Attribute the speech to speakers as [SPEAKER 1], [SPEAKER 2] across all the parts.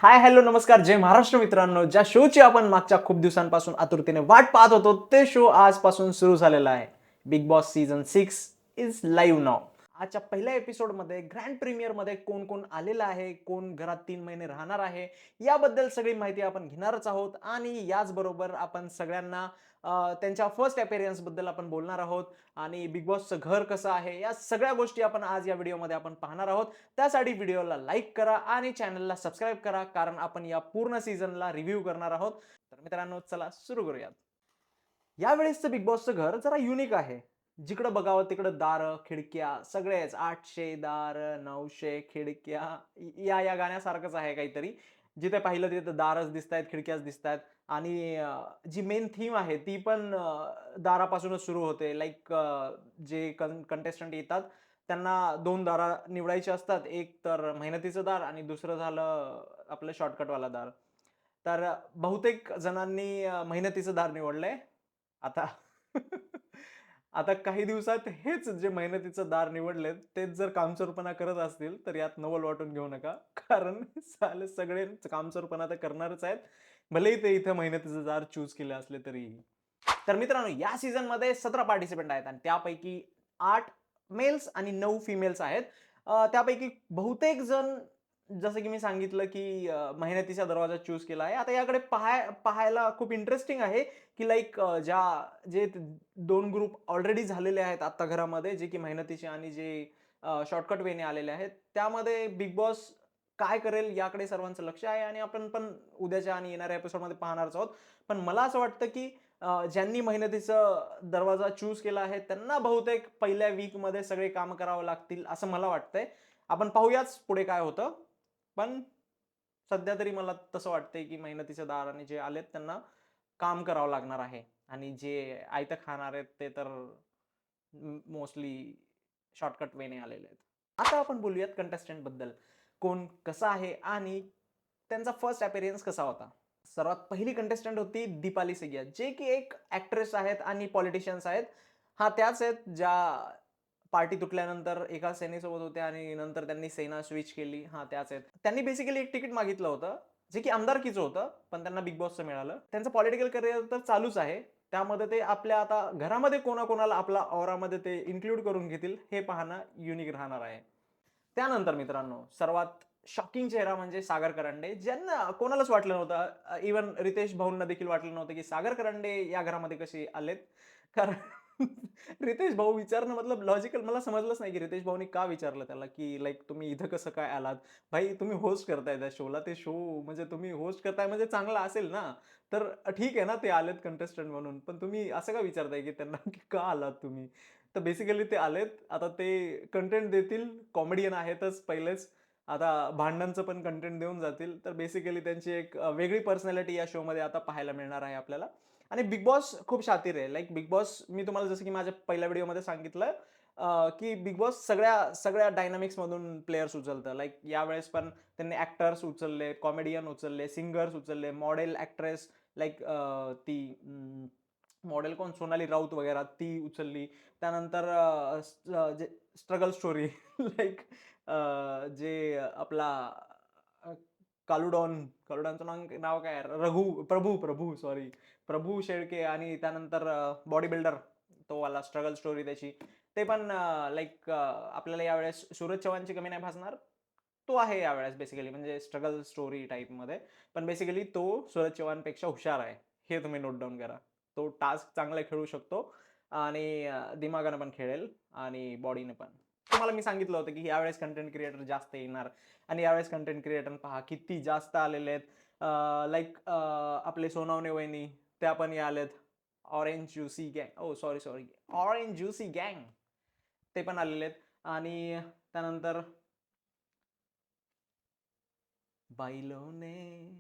[SPEAKER 1] Hi hello नमस्कार जय महाराष्ट्र मित्रांनो. ज्या शोची आपण मागच्या खूप दिवसांपासून आतुरतेने वाट पाहत होतो ते शो आजपासून सुरू झालेला आहे. Bigg Boss season 6 is live now. आजच्या पहिल्या एपिसोडमध्ये ग्रँड प्रीमियरमध्ये कोण कोण आलेलं आहे, कोण घरात 3 महिने राहणार आहे, याबद्दल सगळी माहिती आपण घेणारच आहोत. आणि याचबरोबर आपण सगळ्यांना त्यांच्या फर्स्ट अपीअरन्स बद्दल आपण बोलणार आहोत. आणि बिग बॉसचं घर कसं आहे, या सगळ्या गोष्टी आपण आज या व्हिडिओमध्ये आपण पाहणार आहोत. त्यासाठी व्हिडिओला लाईक करा आणि चॅनलला सबस्क्राईब करा, कारण आपण या पूर्ण सीझनला रिव्ह्यू करणार आहोत. तर मित्रांनो, चला सुरू करूयात. यावेळेसचं बिग बॉसचं घर जरा युनिक आहे. जिकडं बघावं तिकडं दारं, खिडक्या सगळेच 800 दारं, 900 खिडक्या. या गाण्यासारखंच आहे काहीतरी. जिथे पाहिलं तिथे दारच दिसतायत, खिडक्याच दिसतायत. आणि जी मेन थीम आहे ती पण दारापासूनच सुरू होते. लाइक जे कंटेस्टंट येतात त्यांना 2 दारं निवडायची असतात. एक तर मेहनतीचं दार आणि दुसरं झालं आपलं शॉर्टकटवाला दार. तर बहुतेक जणांनी मेहनतीचं दार निवडलंय. आता आता काही दिवसात हेच जे मेहनतीचं दार निवडलेत, तेच जर कामचोरपणा करत असतील, तर यात नवल वाटून घेऊ नका. कारण साले सगळे कामचोरपणा तर करणारच आहेत. भलेही ते इथं मेहनतीचं दार चूज केले असले तरीही. तर मित्रांनो, या सीझनमध्ये 17 पार्टिसिपंट आहेत आणि त्यापैकी 8 मेल्स आणि 9 फिमेल्स आहेत. त्यापैकी बहुतेक जण जसं की मी सांगितलं, की मेहनतीचा दरवाजा चूज केला आहे. आता याकडे पाहायला खूप इंटरेस्टिंग आहे, की लाइक जे 2 ग्रुप ऑलरेडी झालेले आहेत आता घरामध्ये, जे की मेहनतीचे आणि जे शॉर्टकट वेने आलेले आहेत. त्यामध्ये बिग बॉस काय करेल याकडे सर्वांचं लक्ष आहे आणि आपण पण उद्याच्या आणि येणाऱ्या एपिसोडमध्ये पाहणारच आहोत. पण मला असं वाटतं, की ज्यांनी मेहनतीचा दरवाजा चूज केला आहे, त्यांना बहुतेक पहिल्या वीकमध्ये सगळे कामं करावं लागतील, असं मला वाटतंय. आपण पाहूयाच पुढे काय होतं. पण सध्या तरी मला तसं वाटतंय, की मेहनतीच्या दाराने जे आलेत त्यांना काम करावं लागणार आहे. आणि जे आयतं खाणार आहेत ते तर मोस्टली शॉर्टकट वेने आलेले आहेत. आता आपण बोलूयात कंटेस्टंट बद्दल. कोण कसा आहे आणि त्यांचा फर्स्ट अपीअरन्स कसा होता. सर्वात पहिली कंटेस्टंट होती दीपाली सय्यद, जे की एक ॲक्ट्रेस आहेत आणि पॉलिटिशियन्स आहेत. हां, त्याच आहेत ज्या पार्टी तुटल्यानंतर एका सेनेसोबत होत्या आणि नंतर त्यांनी सेना स्विच केली. हां, त्याच आहेत. त्यांनी बेसिकली एक तिकीट मागितलं होतं, जे की आमदारकीचं होतं, पण त्यांना बिग बॉसचं मिळालं. त्यांचं पॉलिटिकल करिअर तर चालूच आहे. त्यामध्ये ते आपल्या आता घरामध्ये कोणाकोणाला आपला औरामध्ये ते इन्क्लूड करून घेतील, हे पाहणं युनिक राहणार आहे. त्यानंतर मित्रांनो, सर्वात शॉकिंग चेहरा म्हणजे सागर करंडे, ज्यांना कोणालाच वाटलं नव्हतं. इव्हन रितेश भाऊंना देखील वाटलं नव्हतं, की सागर करंडे या घरामध्ये कसे आलेत. कारण रितेश भाऊ विचारणं मतलब लॉजिकल मला समजलंच नाही, की रितेश भाऊनी का विचारलं त्याला, की लाइक तुम्ही इथं कसं काय आलात? भाई तुम्ही होस्ट करताय त्या शोला. ते शो म्हणजे तुम्ही होस्ट करताय म्हणजे चांगला असेल ना. तर ठीक आहे ना, ते आलेत कंटेस्टंट म्हणून. पण तुम्ही असं का विचारताय, की त्यांना की का आलात तुम्ही? तर बेसिकली ते आलेत. आता ते कंटेंट देतील. कॉमेडियन आहेतच पहिलेच. आता भांडणांचं पण कंटेंट देऊन जातील. तर बेसिकली त्यांची एक वेगळी पर्सनॅलिटी या शोमध्ये आता पाहायला मिळणार आहे आपल्याला. आणि बिग बॉस खूप शातीर आहे. लाइक बिग बॉस मी तुम्हाला जसं की माझ्या पहिल्या व्हिडिओमध्ये सांगितलं, की बिग बॉस सगळ्या सगळ्या डायनामिक्समधून प्लेयर्स उचलतं. लाइक यावेळेस पण त्यांनी ॲक्टर्स उचलले, कॉमेडियन उचलले, सिंगर्स उचलले, मॉडेल, ॲक्ट्रेस लाइक ती मॉडेल कोण सोनाली राऊत वगैरे ती उचलली. त्यानंतर जे स्ट्रगल स्टोरी लाइक जे आपला अ, कालुडॉनचं नाव काय आहे? प्रभू सॉरी. प्रभू शेळके आणि त्यानंतर बॉडी बिल्डर तो वाला स्ट्रगल स्टोरी त्याची. ते पण लाइक आपल्याला यावेळेस सूरज चव्हाणची कमी नाही भासणार. तो आहे यावेळेस बेसिकली म्हणजे स्ट्रगल स्टोरी टाइपमध्ये. पण बेसिकली तो सूरज चव्हाणपेक्षा हुशार आहे. हे तुम्ही नोट डाउन करा. तो टास्क चांगला खेळू शकतो आणि दिमागानं पण खेळेल आणि बॉडीने पण. तुम्हाला मी सांगितलं होतं, की यावेळेस कंटेंट क्रिएटर जास्त येणार आणि यावेळेस कंटेंट क्रिएटर पहा किती जास्त आलेले आहेत. लाइक आपले सोनावणे वहिनी त्या पण आलेत. ऑरेंज ज्युसी गँग सॉरी ऑरेंज ज्युसी गँग ते पण आलेले आहेत. आणि त्यानंतर बाईलोने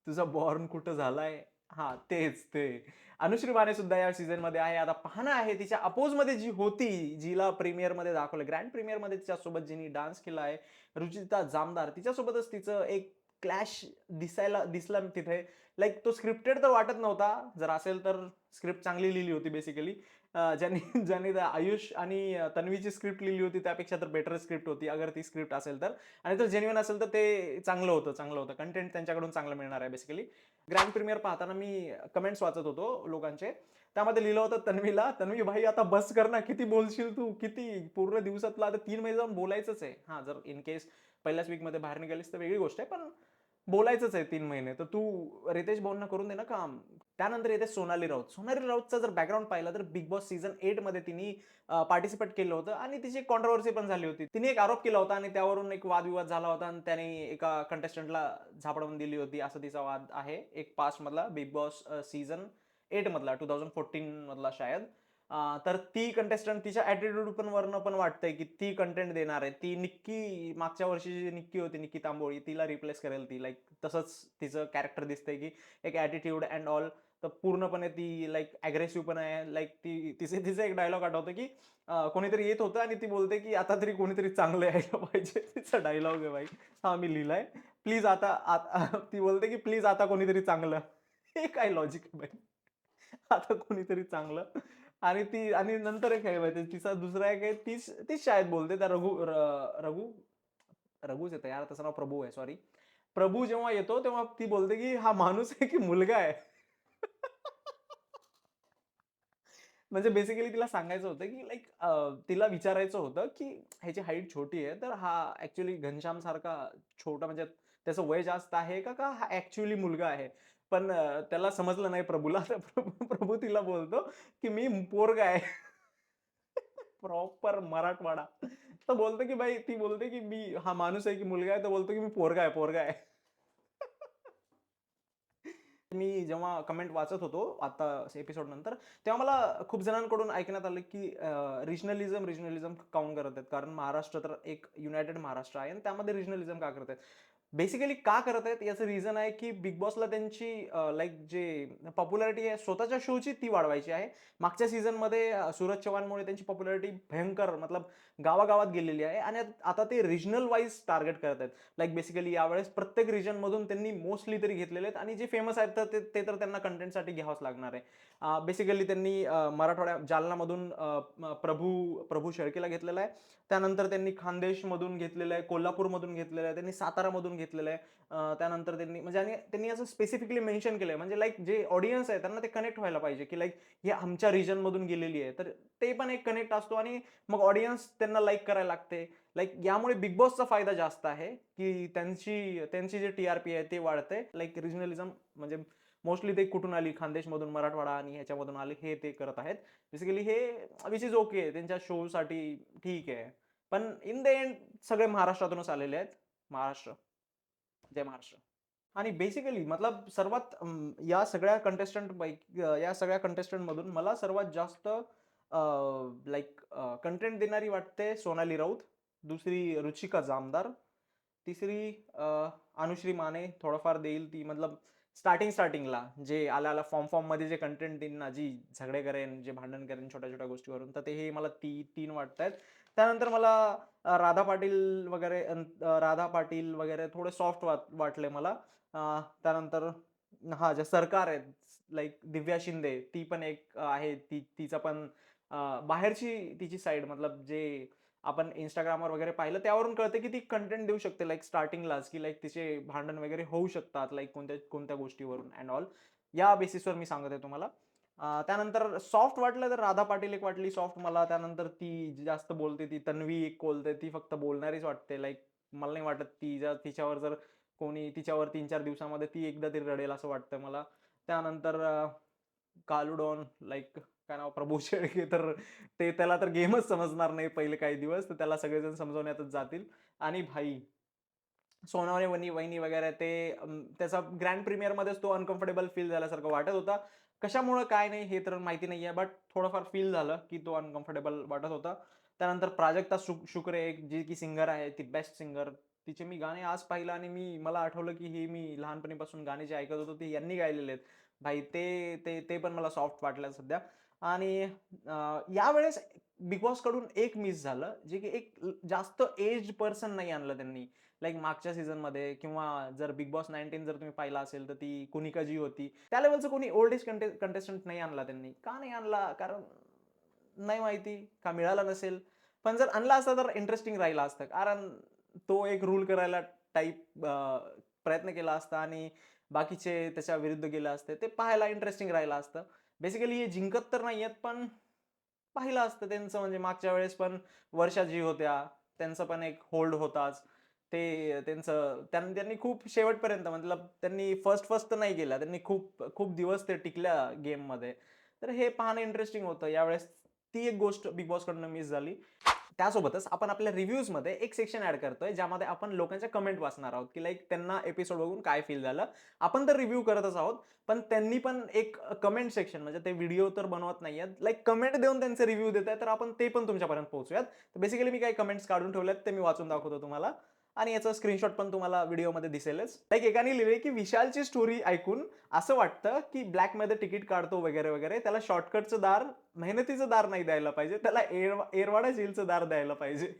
[SPEAKER 1] तुझा बॉर्न कुठं झालाय? हां, तेच ते. अनुश्री माने सुद्धा या सीझनमध्ये आहे. आता पाहणं आहे तिच्या अपोजमध्ये जी होती, जिला प्रीमियरमध्ये दाखवलं, ग्रँड प्रीमियरमध्ये तिच्यासोबत जिनी डान्स केला आहे, रुचिता जामदार. तिच्यासोबतच तिचं एक क्लॅश दिसला तिथे. लाइक तो स्क्रिप्टेड तर वाटत नव्हता. जर असेल तर स्क्रिप्ट चांगली लिहिली होती बेसिकली. ज्यांनी ज्यांनी आयुष आणि तन्वीची स्क्रिप्ट लिहिली होती त्यापेक्षा तर बेटर स्क्रिप्ट होती, अगर ती स्क्रिप्ट असेल तर. आणि जर जेन्युइन असेल तर ते चांगलं होतं. कंटेंट त्यांच्याकडून चांगलं मिळणार आहे बेसिकली. ग्रँड प्रीमियर पाहताना मी कमेंट्स वाचत होतो लोकांचे. त्यामध्ये लिहिलं होतं तन्वीला, "तन्वी भाई आता बस कर ना, किती बोलशील तू? किती? पूर्ण दिवसातलं आता 3 महिने जाऊन बोलायचंच आहे." हां, जर इन केस पहिल्याच वीकमध्ये बाहेर निघालीस तर वेगळी गोष्ट आहे. पण बोलायचंच आहे 3 महिने. तर तू रितेश भाऊंना करून दे ना काम. त्यानंतर येते सोनाली राऊत. सोनाली राऊतचा जर बॅकग्राऊंड पाहिला तर बिग बॉस सीझन 8 मध्ये तिने पार्टिसिपेट केलं होतं आणि तिची कॉन्ट्रोव्हर्सी पण झाली होती. तिने एक आरोप केला होता आणि त्यावरून एक वादविवाद झाला होता आणि त्याने एका कंटेस्टंटला झापडून दिली होती, असा तिचा वाद आहे. एक पास्ट मधला बिग बॉस सीझन 8 मधला 2014 मधला शायद. तर ती कंटेस्टंट तिच्या ॲटिट्यूड पण वरनं पण वाटतंय, की ती कंटेंट देणार आहे. ती निक्की मागच्या वर्षीची जी निक्की होती, निक्की तांबोळी, तिला रिप्लेस करेल ती. लाइक तसंच तिचं कॅरेक्टर दिसतंय, की एक ॲटिट्यूड अँड ऑल. तर पूर्णपणे ती लाइक अग्रेसिव्ह पण आहे. लाइक तिचा एक डायलॉग आठवतो, की कोणीतरी येत होतं आणि ती बोलते, की "आता तरी कोणीतरी चांगलं यायला पाहिजे." तिचा डायलॉग आहे भाई. हां, मी लिहिलाय. प्लीज आता ती बोलते, की "प्लीज आता कोणीतरी चांगलं." हे काय लॉजिक आहे भाई? आता कोणीतरी चांगलं. आणि नंतर एक आहे माहिती तिचा दुसरा एक आहे, तीच तीच शाळेत बोलते त्या रघुच येतं यार, त्याचं नाव प्रभू आहे, सॉरी. प्रभू जेव्हा येतो तेव्हा ती बोलते, की "हा माणूस आहे की मुलगा आहे?" म्हणजे बेसिकली तिला सांगायचं होतं, की लाइक तिला विचारायचं होतं, की ह्याची हाईट छोटी आहे, तर हा ॲक्चुअली घनश्यामसारखा छोटा म्हणजे त्याचं वय जास्त आहे का, का हा ॲक्चुअली मुलगा आहे? पण त्याला समजलं नाही प्रभूला. तर प्रभू प्रभू तिला बोलतो, की "मी पोरगा आहे." प्रॉपर मराठवाडा. तर बोलतो, की भाई ती बोलते, की "मी हा माणूस आहे की मुलगा आहे?" तर बोलतो, की "मी पोरगा आहे, पोरगा आहे." मी जेव्हा कमेंट वाचत होतो आता एपिसोड नंतर, तेव्हा मला खूप जणांकडून ऐकण्यात आलं, की रिजनलिझम काउंट करत आहेत. कारण महाराष्ट्र तर एक युनायटेड महाराष्ट्र आहे आणि त्यामध्ये रिजनलिझम का करत आहेत? बेसिकली का करत आहेत याचं रिझन आहे, की बिग बॉसला त्यांची लाइक जे पॉप्युलॅरिटी आहे स्वतःच्या शोची ती वाढवायची आहे. मागच्या सीझनमध्ये सूरज चव्हाणमुळे त्यांची पॉप्युलॅरिटी भयंकर मतलब गावागावात गेलेली आहे आणि आता ते रिजनल वाईज टार्गेट करत आहेत. लाइक बेसिकली यावेळेस प्रत्येक रिजनमधून त्यांनी मोस्टली तरी घेतलेले आहेत आणि जे फेमस आहेत तर ते तर त्यांना कंटेंटसाठी घ्यावंच लागणार आहे. बेसिकली त्यांनी मराठवाड्यात जालनामधून प्रभू शेळकेला घेतलेला आहे. त्यानंतर त्यांनी खानदेशमधून घेतलेलं आहे, कोल्हापूरमधून घेतलेलं आहे, त्यांनी सातारामधून घेतलेलं आहे. त्यानंतर त्यांनी म्हणजे आणि त्यांनी असं स्पेसिफिकली मेन्शन केलंय म्हणजे लाइक जे ऑडियन्स आहे त्यांना ते कनेक्ट व्हायला पाहिजे, की लाइक ही आमच्या रिजनमधून गेलेली आहे. तर ते पण एक कनेक्ट असतो आणि मग ऑडियन्स त्यांना लाइक करायला लागते. लाइक यामुळे बिग बॉसचा फायदा जास्त आहे, की त्यांची त्यांची जी टी-आर-पी आहे ते वाढते. लाइक रिजनलिझम म्हणजे मोस्टली ते कुठून आली? खानदेशमधून, मराठवाडा आणि ह्याच्यामधून आले हे ते करत आहेत. बेसिकली हे विच इज ओके त्यांच्या शोसाठी ठीक आहे. पण इन द एंड सगळे महाराष्ट्रातूनच आलेले आहेत. महाराष्ट्र, जय महाराष्ट्र. आणि बेसिकली मतलब सर्वात या सगळ्या कंटेस्टंटमधून मला सर्वात जास्त लाइक कंटेंट देणारी वाटते सोनाली राऊत. दुसरी रुचिका जामदार. तिसरी अनुश्री माने थोडंफार देईल ती मतलब स्टार्टिंगला जे आल्या-आल्या फॉर्ममध्ये जे कंटेंट देईन ना, जी झगडे करेन, जे भांडण करेन छोट्या-छोट्या गोष्टीवरून, तर ते हे मला 3 वाटतायत. त्यानंतर मला राधा पाटील वगैरे थोडे सॉफ्ट वाटले मला. त्यानंतर हां, जे सरकार आहेत लाइक दिव्या शिंदे, ती पण एक आहे. तिचं पण बाहेरची तिची साइड मतलब जे आपण Instagramवर वगैरे पाहिलं त्यावरून कळतं, की ती कंटेंट देऊ शकते लाइक स्टार्टिंगलाच, की लाइक तिचे भांडण वगैरे होऊ शकतात लाइक कोणत्या कोणत्या गोष्टीवरून अँड ऑल. या बेसिसवर मी सांगत आहे तुम्हाला. त्यानंतर सॉफ्ट वाटलं तर राधा पाटील एक वाटली सॉफ्ट मला. त्यानंतर ती जी जास्त बोलते ती तन्वी एक बोलते, ती फक्त बोलणारीच वाटते. लाइक मला नाही वाटत तिच्यावर जर कोणी तिच्यावर 3-4 दिवसामध्ये ती एकदा तरी रडेल असं वाटतं मला. त्यानंतर कालू डॉन लाइक काय नाव प्रभू शेळके तर त्याला तर गेमच समजणार नाही पहिले काही दिवस. तर त्याला सगळेजण समजवण्यातच जातील. आणि भाई सोनाली वहिनी वगैरे ते त्याचा ग्रँड प्रीमियरमध्येच तो अनकम्फर्टेबल फील झाल्यासारखं वाटत होता. कशामुळं काय नाही हे तर माहिती नाहीये, बट थोडंफार फील झालं, की तो अनकम्फर्टेबल वाटत होता. त्यानंतर प्राजक्ता शुक्रे एक जी की सिंगर आहे, ती बेस्ट सिंगर. तिचे मी गाणे आज पाहिलं आणि मला आठवलं, की हे मी लहानपणीपासून गाणी जे ऐकत होतो, ते यांनी गायलेले आहेत. भाई ते ते ते पण मला सॉफ्ट वाटलं सध्या. आणि यावेळेस बिग बॉसकडून एक मिस झालं, जे की एक जास्त एज्ड पर्सन नाही आणलं त्यांनी. लाइक मागच्या सीझनमध्ये किंवा जर बिग बॉस 19 जर तुम्ही पाहिला असेल, तर ती कुनिका जी होती, त्या लेव्हलचं कोणी ओल्ड एज कंटेस्टंट नाही आणला त्यांनी. का नाही आणला? कारण नाही माहिती का मिळाला नसेल. पण जर आणला असता तर इंटरेस्टिंग राहिला असतं. कारण तो एक रूल करायला टाइप प्रयत्न केला असता आणि बाकीचे त्याच्या विरुद्ध गेले असते. ते पाहायला इंटरेस्टिंग राहिलं असतं. बेसिकली हे जिंकत तर नाहीयेत, पण पाहिलं असतं त्यांचं म्हणजे मागच्या वेळेस पण वर्षा जी होत्या, त्यांचा पण एक होल्ड होताच. ते त्यांचं त्यांनी खूप शेवटपर्यंत मतलब त्यांनी फर्स्ट तर नाही केला. त्यांनी खूप खूप दिवस ते टिकल्या गेममध्ये. तर हे पाहणं इंटरेस्टिंग होतं. यावेळेस ती एक गोष्ट बिग बॉसकडनं मिस झाली. त्यासोबतच आपण आपल्या रिव्ह्यूजमध्ये एक सेक्शन ॲड करतोय, ज्यामध्ये आपण लोकांच्या कमेंट वाचणार आहोत, की लाइक त्यांना एपिसोड बघून काय फील झालं. आपण तर रिव्ह्यू करतच आहोत, पण त्यांनी पण एक कमेंट सेक्शन म्हणजे ते व्हिडिओ तर बनवत नाहीयेत. लाइक कमेंट देऊन त्यांचे रिव्ह्यू देत आहेत, तर आपण ते पण तुमच्यापर्यंत पोहोचूयात. तर बेसिकली मी काही कमेंट्स काढून ठेवल्यात, ते मी वाचून दाखवतो तुम्हाला. आणि याचा स्क्रीनशॉट पण तुम्हाला व्हिडिओमध्ये दिसेलच. लाइक एकाने लिहिलंय, की विशालची स्टोरी ऐकून असं वाटतं, की ब्लॅकमध्ये तिकीट काढतो वगैरे, वगैरे. त्याला शॉर्टकटचं दार, मेहनतीचं दार नाही द्यायला पाहिजे. त्याला एरवाडा जेलचं दार द्यायला पाहिजे.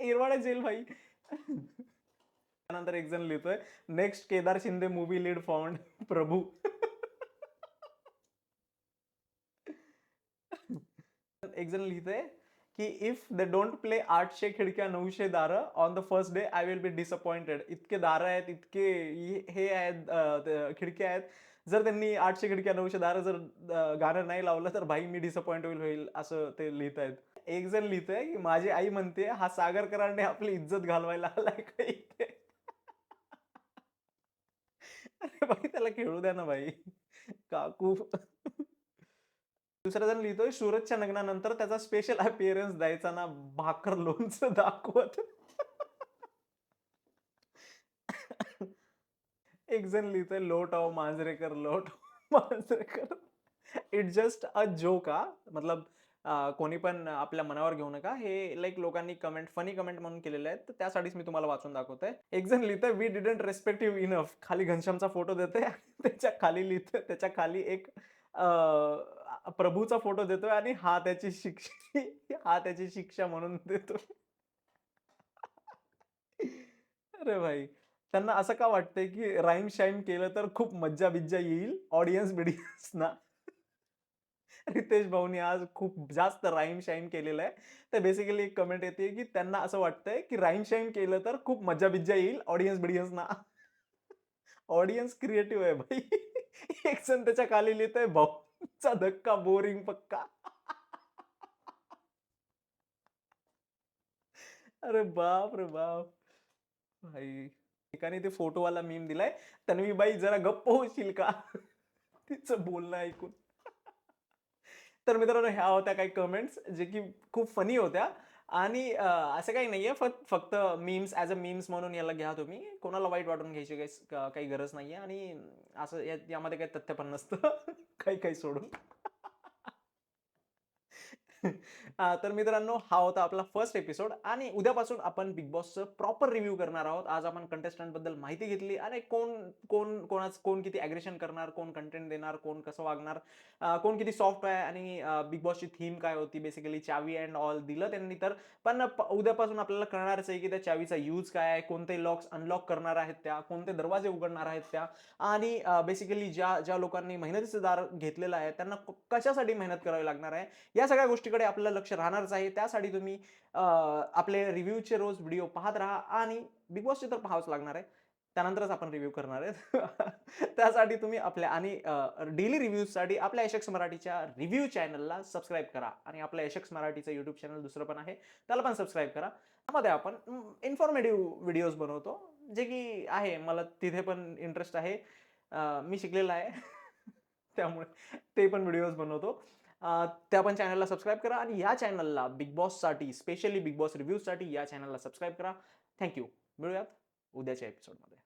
[SPEAKER 1] एरवाडा जेल भाई. त्यानंतर एक जण लिहितोय, next Kedar Shinde movie lead found Prabhu. एक जण लिहितंय, की इफ दे डोंट प्ले 800 खिडक्या 900 दारं on the first day I will be disappointed. इतके दारं आहेत, इतके हे आहेत, खिडक्या आहेत. जर त्यांनी 800 खिडक्या 900 दारं जर गाणं नाही लावलं, तर भाई मी डिसअपॉइंट होईल असं ते लिहितायत. एक जण लिहितंय, की माझी आई म्हणते, हा सागर कराडने आपली इज्जत घालवायला आलाय का इथे? अरे भाई त्याला खेळू द्या ना भाई. काकू. दुसरा जण लिहितोय, सूरजच्या लग्नानंतर त्याचा स्पेशल अपीअरन्स द्यायचा ना, भाकर लोणचं दाखवत. एक जण लिहितोय, lot of Manjrekar, lot of Manjrekar. It's just a joke हां. मतलब कोणी पण आपल्या मनावर घेऊ नका. हे लाइक लोकांनी फनी कमेंट म्हणून केलेले आहेत. तर त्यासाठीच मी तुम्हाला वाचून दाखवतोय. एक जण लिहितोय, "we didn't respect you enough." खाली घनश्यामचा फोटो देतोय आणि त्याच्या खाली लिहितोय, त्याच्या खाली एक प्रभूचा फोटो देतोय आणि हा त्याची शिक्षा म्हणून देतोय. अरे भाई! त्यांना असं का वाटतंय, की राईम-शाईम केलं तर खूप मज्जा-बिज्जा येईल ऑडियन्स-बिडियन्सना. रितेश भाऊनी आज खूप जास्त राईम-शाईम केलेलं आहे. तर बेसिकली एक कमेंट येते, की त्यांना असं वाटतंय, की राईम-शाईम केलं तर खूप मज्जा-बिज्जा येईल ऑडियन्स-बिडियन्सना. ऑडियन्स क्रिएटिव्ह आहे भाई. एक जण त्याच्या खाली लिहितोय, भाऊचा धक्का बोरिंग पक्का. अरे बाप रे बाप! भाई एकाने ते फोटोवाला मीम दिलाय. "तन्वीबाई जरा गप्प होशील का?" तिचं बोलणं ऐकून. तर मित्रांनो ह्या होत्या काही कमेंट्स जे की खूप फनी होत्या आणि असं काही नाहीये फक्त मीम्स ॲज अ मीम्स म्हणून याला घ्या तुम्ही. कोणाला वाईट वाटून घ्यायची काही गरज नाहीये आणि असं यामध्ये काही तथ्य पण नसतं. काही सोडून. तर मित्रांनो, हा होता आपला फर्स्ट एपिसोड आणि उद्यापासून आपण बिग बॉसचं प्रॉपर रिव्ह्यू करणार आहोत. आज आपण कंटेस्टंटबद्दल माहिती घेतली आणि कोण किती अग्रेशन करणार, कोण कंटेंट देणार, कोण कसं वागणार, कोण किती सॉफ्ट आहे आणि बिग बॉसची थीम काय होती, बेसिकली चावी अँड ऑल दिलं त्यांनी तर. पण उद्यापासून आपल्याला कळणारच आहे, की त्या चावीचा यूज काय आहे, कोणते लॉक्स अनलॉक करणार आहेत त्या, कोणते दरवाजे उघडणार आहेत त्या आणि बेसिकली ज्या ज्या लोकांनी मेहनतीचं दार घेतलेलं आहे, त्यांना कशासाठी मेहनत करावी लागणार आहे, या सगळ्या गोष्टीकडे आपलं लक्ष राहणारच आहे. त्यासाठी तुम्ही आपले रिव्ह्यूचे रोज व्हिडिओ पाहत राहा आणि बिग बॉसचे तर पाहावंच लागणार आहे. त्यानंतरच आपण रिव्ह्यू करणार आहेत. त्यासाठी तुम्ही आपल्या आणि डेली रिव्ह्यूजसाठी आपल्या यशक्स मराठीच्या रिव्ह्यू चॅनलला सबस्क्राईब करा आणि आपल्या यशक्स मराठीचं YouTube चॅनल दुसरं पण आहे. त्याला पण सबस्क्राईब करा. त्यामध्ये आपण इन्फॉर्मेटिव्ह व्हिडिओज बनवतो, जे की आहे मला तिथे पण इंटरेस्ट आहे. मी शिकलेला आहे. त्यामुळे ते पण व्हिडिओज बनवतो. त्या पण चॅनलला सबस्क्राईब करा आणि या चॅनलला बिग बॉससाठी स्पेशली बिग बॉस रिव्ह्यूजसाठी या चॅनलला सबस्क्राईब करा. Thank you. मिळूयात उद्याच्या एपिसोडमध्ये.